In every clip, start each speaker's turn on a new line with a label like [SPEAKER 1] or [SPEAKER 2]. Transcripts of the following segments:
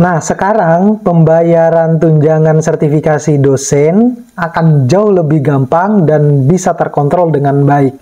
[SPEAKER 1] Nah, sekarang pembayaran tunjangan sertifikasi dosen akan jauh lebih gampang dan bisa terkontrol dengan baik.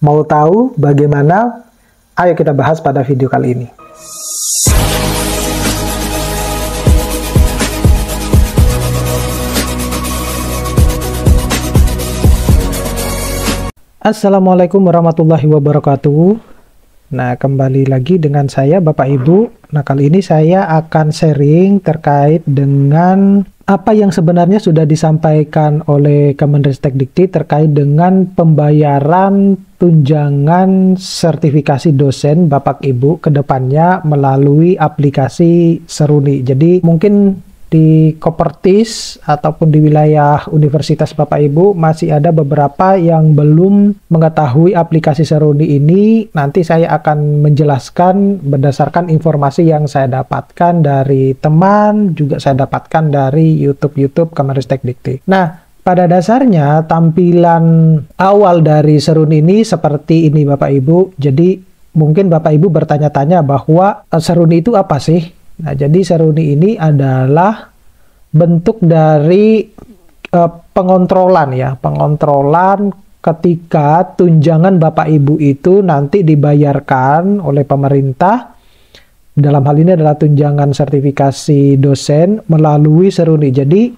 [SPEAKER 1] Mau tahu bagaimana? Ayo kita bahas pada video kali ini. Assalamualaikum warahmatullahi wabarakatuh. Nah, kembali lagi dengan saya Bapak Ibu. Nah, kali ini saya akan sharing terkait dengan apa yang sebenarnya sudah disampaikan oleh Kemenristekdikti terkait dengan pembayaran tunjangan sertifikasi dosen Bapak Ibu ke depannya melalui aplikasi Seruni. Jadi mungkin di Kopertis ataupun di wilayah Universitas Bapak Ibu masih ada beberapa yang belum mengetahui aplikasi Seruni ini. Nanti saya akan menjelaskan berdasarkan informasi yang saya dapatkan dari teman, juga saya dapatkan dari YouTube Kemenristekdikti. Nah, pada dasarnya tampilan awal dari Seruni ini seperti ini Bapak Ibu. Jadi mungkin Bapak Ibu bertanya-tanya bahwa Seruni itu apa sih? Nah, jadi Seruni ini adalah bentuk dari pengontrolan ya, pengontrolan ketika tunjangan Bapak Ibu itu nanti dibayarkan oleh pemerintah. Dalam hal ini adalah tunjangan sertifikasi dosen melalui Seruni. Jadi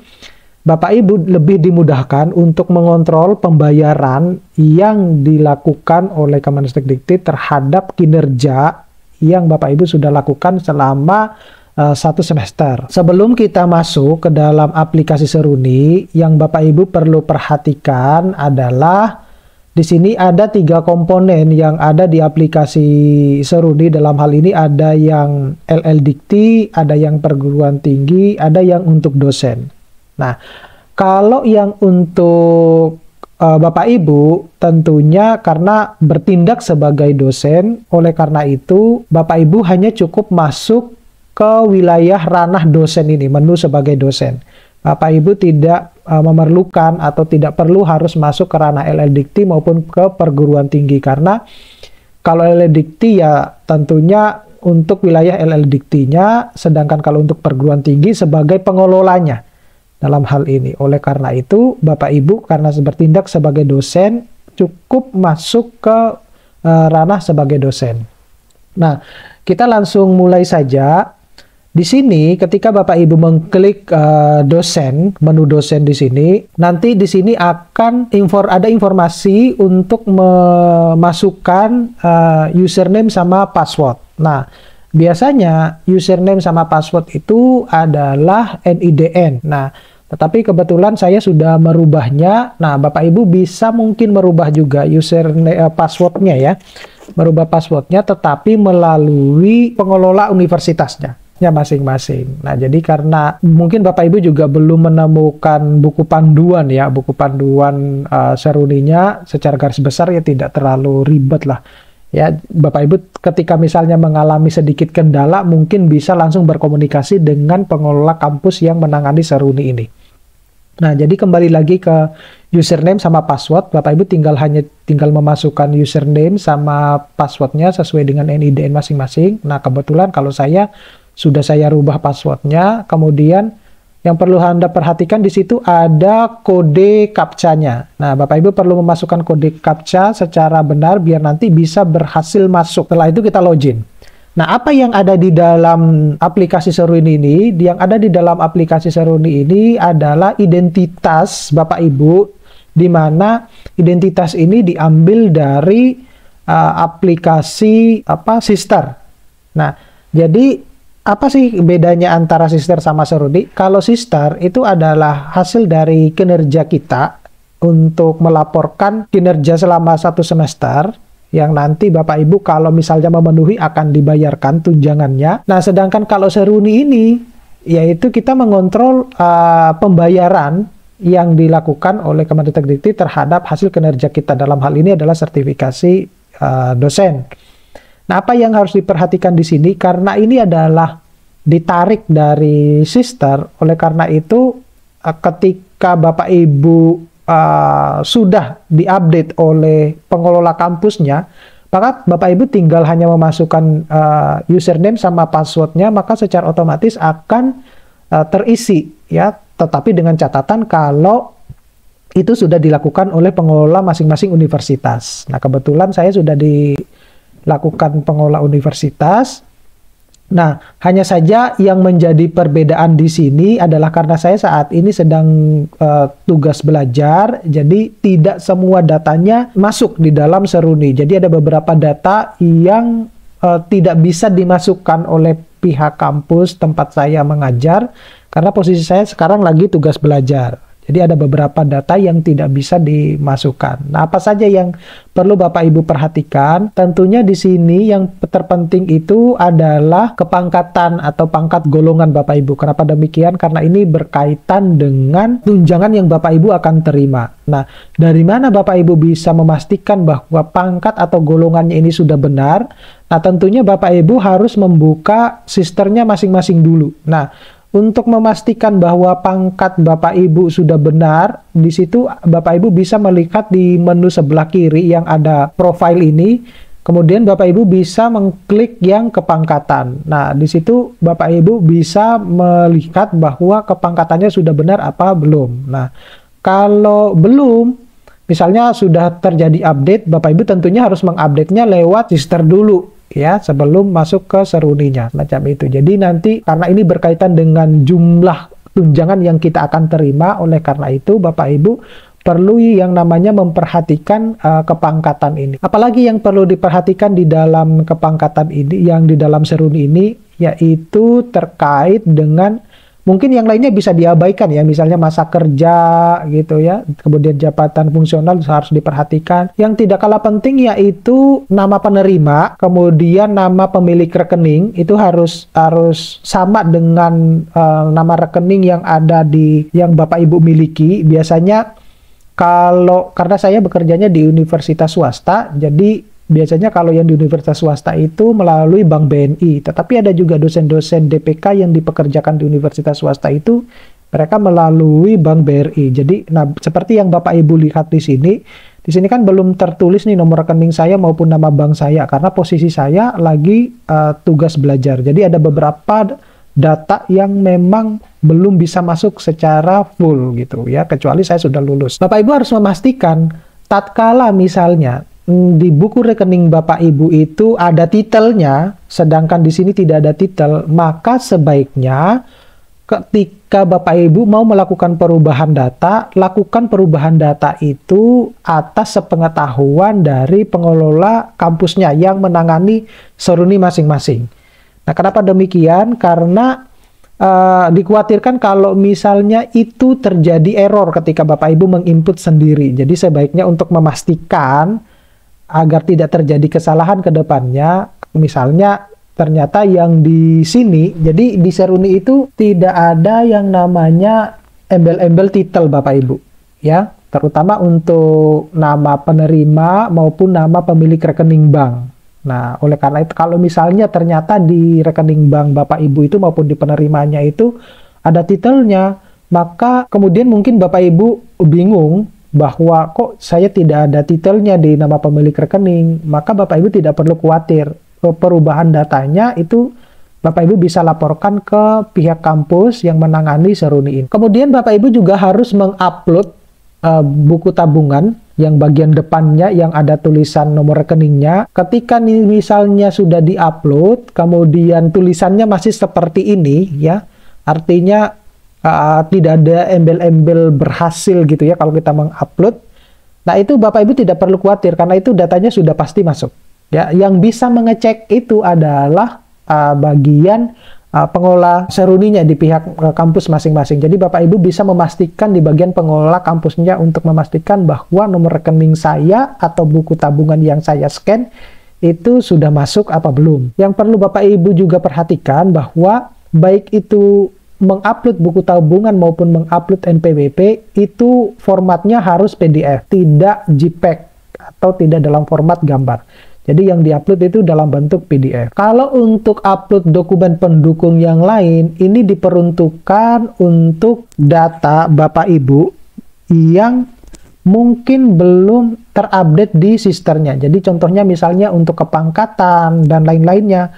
[SPEAKER 1] Bapak Ibu lebih dimudahkan untuk mengontrol pembayaran yang dilakukan oleh Kemenristekdikti terhadap kinerja yang Bapak Ibu sudah lakukan selama satu semester. Sebelum kita masuk ke dalam aplikasi Seruni, yang Bapak Ibu perlu perhatikan adalah di sini ada 3 komponen yang ada di aplikasi Seruni. Dalam hal ini ada yang LL Dikti, ada yang perguruan tinggi, ada yang untuk dosen. Nah, kalau yang untuk Bapak Ibu tentunya karena bertindak sebagai dosen, oleh karena itu Bapak Ibu hanya cukup masuk ke wilayah ranah dosen ini, menu sebagai dosen. Bapak Ibu tidak memerlukan atau tidak perlu harus masuk ke ranah LL Dikti maupun ke perguruan tinggi, karena kalau LL Dikti ya tentunya untuk wilayah LL Diktinya, sedangkan kalau untuk perguruan tinggi sebagai pengelolanya dalam hal ini. Oleh karena itu, Bapak Ibu karena bertindak sebagai dosen, cukup masuk ke ranah sebagai dosen. Nah, kita langsung mulai saja. Di sini, ketika Bapak Ibu mengklik dosen, menu dosen di sini, nanti di sini akan ada informasi untuk memasukkan username sama password. Nah, biasanya username sama password itu adalah NIDN. Nah, tetapi kebetulan saya sudah merubahnya. Nah, Bapak Ibu bisa mungkin merubah juga username passwordnya ya. Merubah passwordnya tetapi melalui pengelola universitasnya ya masing-masing. Nah, jadi karena mungkin Bapak Ibu juga belum menemukan buku panduan ya, buku panduan Seruninya secara garis besar ya tidak terlalu ribet lah. Ya, Bapak Ibu ketika misalnya mengalami sedikit kendala mungkin bisa langsung berkomunikasi dengan pengelola kampus yang menangani Seruni ini. Nah, jadi kembali lagi ke username sama password, Bapak Ibu tinggal memasukkan username sama passwordnya sesuai dengan NIDN masing-masing. Nah, kebetulan kalau saya sudah rubah passwordnya, kemudian yang perlu Anda perhatikan di situ ada kode captcha-nya. Nah, Bapak Ibu perlu memasukkan kode captcha secara benar biar nanti bisa berhasil masuk. Setelah itu kita login. Nah, apa yang ada di dalam aplikasi Seruni ini? Yang ada di dalam aplikasi Seruni ini adalah identitas Bapak Ibu, di mana identitas ini diambil dari aplikasi Sister. Nah, jadi apa sih bedanya antara Sister sama Seruni? Kalau Sister itu adalah hasil dari kinerja kita untuk melaporkan kinerja selama satu semester, yang nanti Bapak Ibu kalau misalnya memenuhi akan dibayarkan tunjangannya. Nah, sedangkan kalau Seruni ini, yaitu kita mengontrol pembayaran yang dilakukan oleh Kemenristekdikti terhadap hasil kinerja kita. Dalam hal ini adalah sertifikasi dosen. Nah, apa yang harus diperhatikan di sini? Karena ini adalah ditarik dari Sister, oleh karena itu ketika Bapak Ibu sudah diupdate oleh pengelola kampusnya, Maka Bapak Ibu tinggal hanya memasukkan username sama passwordnya, maka secara otomatis akan terisi ya. Tetapi dengan catatan kalau itu sudah dilakukan oleh pengelola masing-masing universitas. Nah, kebetulan saya sudah dilakukan pengelola universitas. Nah, hanya saja yang menjadi perbedaan di sini adalah karena saya saat ini sedang tugas belajar, jadi tidak semua datanya masuk di dalam Seruni. Jadi ada beberapa data yang tidak bisa dimasukkan oleh pihak kampus tempat saya mengajar, karena posisi saya sekarang lagi tugas belajar. Jadi ada beberapa data yang tidak bisa dimasukkan. Nah, apa saja yang perlu Bapak Ibu perhatikan? Tentunya di sini yang terpenting itu adalah kepangkatan atau pangkat golongan Bapak Ibu. Kenapa demikian? Karena ini berkaitan dengan tunjangan yang Bapak Ibu akan terima. Nah, dari mana Bapak Ibu bisa memastikan bahwa pangkat atau golongannya ini sudah benar? Nah, tentunya Bapak Ibu harus membuka sisternya masing-masing dulu. Nah, untuk memastikan bahwa pangkat Bapak Ibu sudah benar, di situ Bapak Ibu bisa melihat di menu sebelah kiri yang ada profile ini. Kemudian Bapak Ibu bisa mengklik yang kepangkatan. Nah, di situ Bapak Ibu bisa melihat bahwa kepangkatannya sudah benar apa belum. Nah, kalau belum, misalnya sudah terjadi update, Bapak Ibu tentunya harus mengupdate-nya lewat sister dulu ya, sebelum masuk ke Seruninya, macam itu. Jadi nanti karena ini berkaitan dengan jumlah tunjangan yang kita akan terima, oleh karena itu Bapak Ibu perlu yang namanya memperhatikan kepangkatan ini. Apalagi yang perlu diperhatikan di dalam kepangkatan ini, yang di dalam Seruni ini, yaitu terkait dengan mungkin yang lainnya bisa diabaikan ya, misalnya masa kerja gitu ya, kemudian jabatan fungsional harus diperhatikan. Yang tidak kalah penting yaitu nama penerima, kemudian nama pemilik rekening itu harus sama dengan nama rekening yang ada yang Bapak Ibu miliki. Biasanya karena saya bekerjanya di universitas swasta, jadi biasanya kalau yang di universitas swasta itu melalui Bank BNI, tetapi ada juga dosen-dosen DPK yang dipekerjakan di universitas swasta itu mereka melalui Bank BRI. Jadi, nah seperti yang Bapak Ibu lihat di sini kan belum tertulis nih nomor rekening saya maupun nama bank saya karena posisi saya lagi tugas belajar. Jadi ada beberapa data yang memang belum bisa masuk secara full gitu ya, kecuali saya sudah lulus. Bapak Ibu harus memastikan tatkala misalnya di buku rekening Bapak Ibu itu ada titelnya, sedangkan di sini tidak ada titel, maka sebaiknya ketika Bapak Ibu mau melakukan perubahan data, lakukan perubahan data itu atas sepengetahuan dari pengelola kampusnya yang menangani Seruni masing-masing. Nah, kenapa demikian? Karena dikhawatirkan kalau misalnya itu terjadi error ketika Bapak Ibu menginput sendiri. Jadi sebaiknya untuk memastikan agar tidak terjadi kesalahan ke depannya, misalnya ternyata yang di sini, jadi di Seruni itu tidak ada yang namanya embel-embel titel Bapak Ibu, ya, terutama untuk nama penerima maupun nama pemilik rekening bank. Nah, oleh karena itu kalau misalnya ternyata di rekening bank Bapak Ibu itu maupun di penerimanya itu ada titelnya, maka kemudian mungkin Bapak Ibu bingung bahwa kok saya tidak ada titelnya di nama pemilik rekening, maka Bapak Ibu tidak perlu khawatir. Perubahan datanya itu Bapak Ibu bisa laporkan ke pihak kampus yang menangani Seruni ini. Kemudian Bapak Ibu juga harus mengupload buku tabungan yang bagian depannya yang ada tulisan nomor rekeningnya. Ketika misalnya sudah diupload, kemudian tulisannya masih seperti ini ya, artinya tidak ada embel-embel berhasil gitu ya kalau kita mengupload. Nah, itu Bapak Ibu tidak perlu khawatir karena itu datanya sudah pasti masuk. Ya, yang bisa mengecek itu adalah bagian pengelola Seruninya di pihak kampus masing-masing. Jadi Bapak Ibu bisa memastikan di bagian pengelola kampusnya untuk memastikan bahwa nomor rekening saya atau buku tabungan yang saya scan itu sudah masuk apa belum. Yang perlu Bapak Ibu juga perhatikan bahwa baik itu mengupload buku tabungan maupun mengupload NPWP itu formatnya harus PDF, tidak JPEG atau tidak dalam format gambar. Jadi yang diupload itu dalam bentuk PDF. Kalau untuk upload dokumen pendukung yang lain, ini diperuntukkan untuk data Bapak Ibu yang mungkin belum terupdate di sisternya. Jadi contohnya misalnya untuk kepangkatan dan lain-lainnya.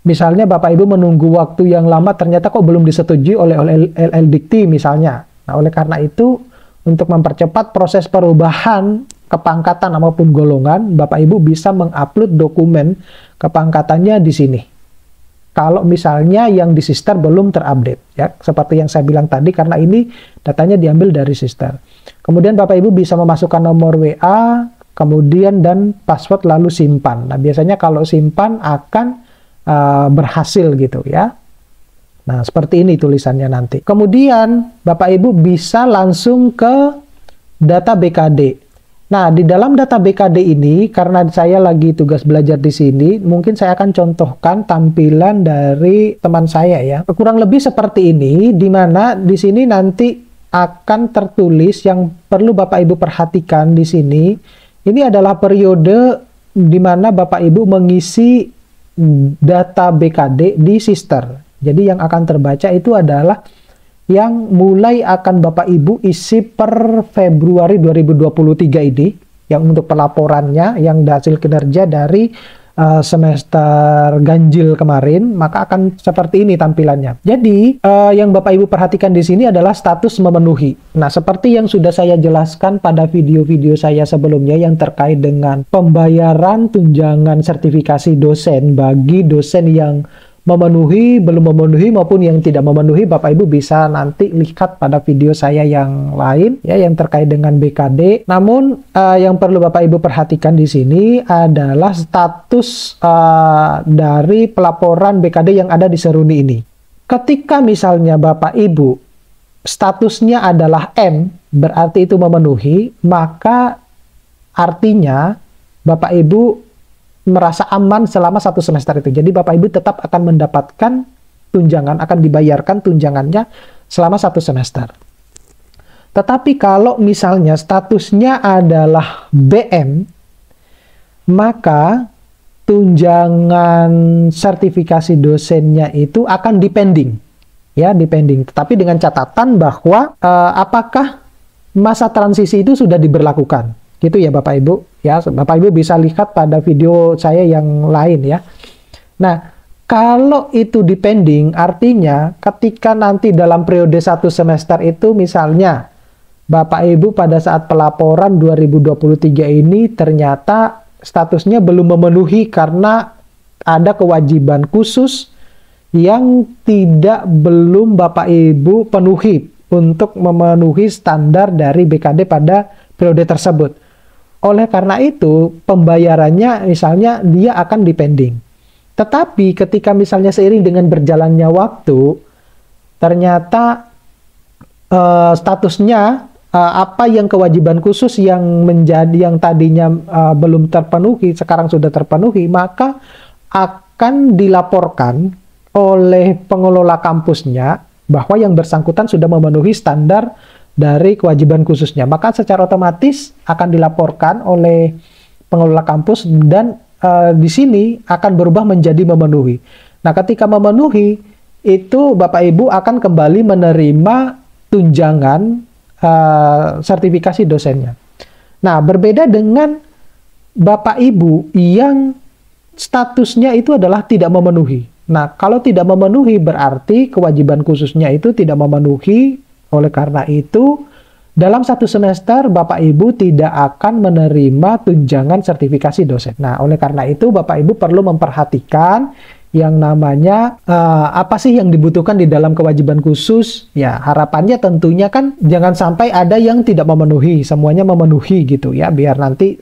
[SPEAKER 1] Misalnya Bapak Ibu menunggu waktu yang lama ternyata kok belum disetujui oleh LL Dikti misalnya. Nah, oleh karena itu untuk mempercepat proses perubahan kepangkatan maupun golongan, Bapak Ibu bisa mengupload dokumen kepangkatannya di sini. Kalau misalnya yang di sister belum terupdate, ya, seperti yang saya bilang tadi, karena ini datanya diambil dari sister. Kemudian Bapak Ibu bisa memasukkan nomor WA, kemudian dan password lalu simpan. Nah, biasanya kalau simpan akan berhasil gitu ya. Nah, seperti ini tulisannya nanti. Kemudian Bapak Ibu bisa langsung ke data BKD. Nah, di dalam data BKD ini, karena saya lagi tugas belajar di sini, mungkin saya akan contohkan tampilan dari teman saya ya. Kurang lebih seperti ini, di mana di sini nanti akan tertulis yang perlu Bapak Ibu perhatikan di sini. Ini adalah periode di mana Bapak Ibu mengisi data BKD di sister. Jadi yang akan terbaca itu adalah yang mulai akan Bapak Ibu isi per Februari 2023 ini, yang untuk pelaporannya yang hasil kinerja dari semester ganjil kemarin, maka akan seperti ini tampilannya. Jadi yang Bapak Ibu perhatikan di sini adalah status memenuhi. Nah, seperti yang sudah saya jelaskan pada video-video saya sebelumnya yang terkait dengan pembayaran tunjangan sertifikasi dosen bagi dosen yang memenuhi, belum memenuhi maupun yang tidak memenuhi, Bapak Ibu bisa nanti lihat pada video saya yang lain ya, yang terkait dengan BKD. Namun yang perlu Bapak Ibu perhatikan di sini adalah status dari pelaporan BKD yang ada di Seruni ini. Ketika misalnya Bapak Ibu statusnya adalah M, berarti itu memenuhi, maka artinya Bapak Ibu merasa aman selama 1 semester itu. Jadi Bapak Ibu tetap akan mendapatkan tunjangan, akan dibayarkan tunjangannya selama 1 semester. Tetapi kalau misalnya statusnya adalah BM, maka tunjangan sertifikasi dosennya itu akan dipending. Ya, dipending. Tetapi dengan catatan bahwa apakah masa transisi itu sudah diberlakukan. Gitu ya Bapak Ibu. Ya, Bapak Ibu bisa lihat pada video saya yang lain ya. Nah, kalau itu dipending, artinya ketika nanti dalam periode 1 semester itu misalnya Bapak Ibu pada saat pelaporan 2023 ini ternyata statusnya belum memenuhi karena ada kewajiban khusus yang belum Bapak Ibu penuhi untuk memenuhi standar dari BKD pada periode tersebut. Oleh karena itu, pembayarannya misalnya dia akan dipending. Tetapi ketika misalnya seiring dengan berjalannya waktu, ternyata statusnya apa yang kewajiban khusus yang tadinya belum terpenuhi, sekarang sudah terpenuhi, maka akan dilaporkan oleh pengelola kampusnya bahwa yang bersangkutan sudah memenuhi standar dari kewajiban khususnya, maka secara otomatis akan dilaporkan oleh pengelola kampus dan di sini akan berubah menjadi memenuhi. Nah, ketika memenuhi itu Bapak Ibu akan kembali menerima tunjangan sertifikasi dosennya. Nah, berbeda dengan Bapak Ibu yang statusnya itu adalah tidak memenuhi. Nah, kalau tidak memenuhi berarti kewajiban khususnya itu tidak memenuhi. Oleh karena itu, dalam 1 semester Bapak Ibu tidak akan menerima tunjangan sertifikasi dosen. Nah, oleh karena itu Bapak Ibu perlu memperhatikan yang namanya apa sih yang dibutuhkan di dalam kewajiban khusus. Ya, harapannya tentunya kan jangan sampai ada yang tidak memenuhi, semuanya memenuhi gitu ya, biar nanti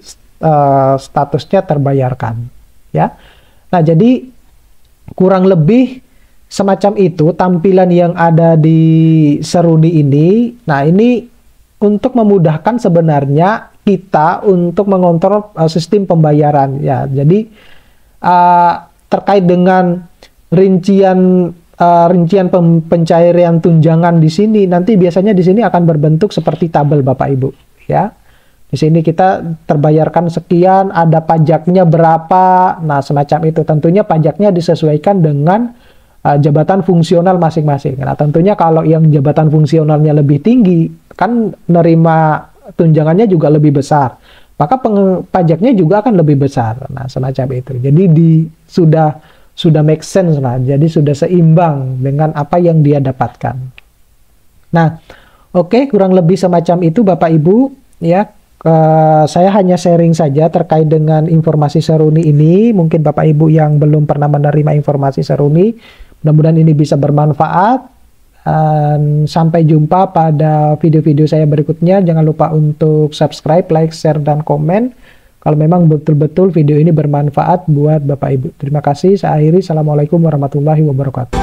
[SPEAKER 1] statusnya terbayarkan. Ya, nah jadi kurang lebih semacam itu tampilan yang ada di Seruni ini. Nah, ini untuk memudahkan sebenarnya kita untuk mengontrol sistem pembayaran ya. Jadi terkait dengan rincian pencairan tunjangan di sini, nanti biasanya di sini akan berbentuk seperti tabel Bapak Ibu ya. Di sini kita terbayarkan sekian, ada pajaknya berapa. Nah, semacam itu. Tentunya pajaknya disesuaikan dengan jabatan fungsional masing-masing. Nah, tentunya kalau yang jabatan fungsionalnya lebih tinggi, kan nerima tunjangannya juga lebih besar, maka pajaknya juga akan lebih besar. Nah, semacam itu. Jadi sudah make sense lah. Jadi sudah seimbang dengan apa yang dia dapatkan. Nah, oke, kurang lebih semacam itu Bapak Ibu ya. Saya hanya sharing saja terkait dengan informasi seruni ini. Mungkin Bapak Ibu yang belum pernah menerima informasi seruni, mudah-mudahan ini bisa bermanfaat. Sampai jumpa pada video-video saya berikutnya. Jangan lupa untuk subscribe, like, share, dan komen kalau memang betul-betul video ini bermanfaat buat Bapak Ibu. Terima kasih. Saya akhiri. Assalamualaikum warahmatullahi wabarakatuh.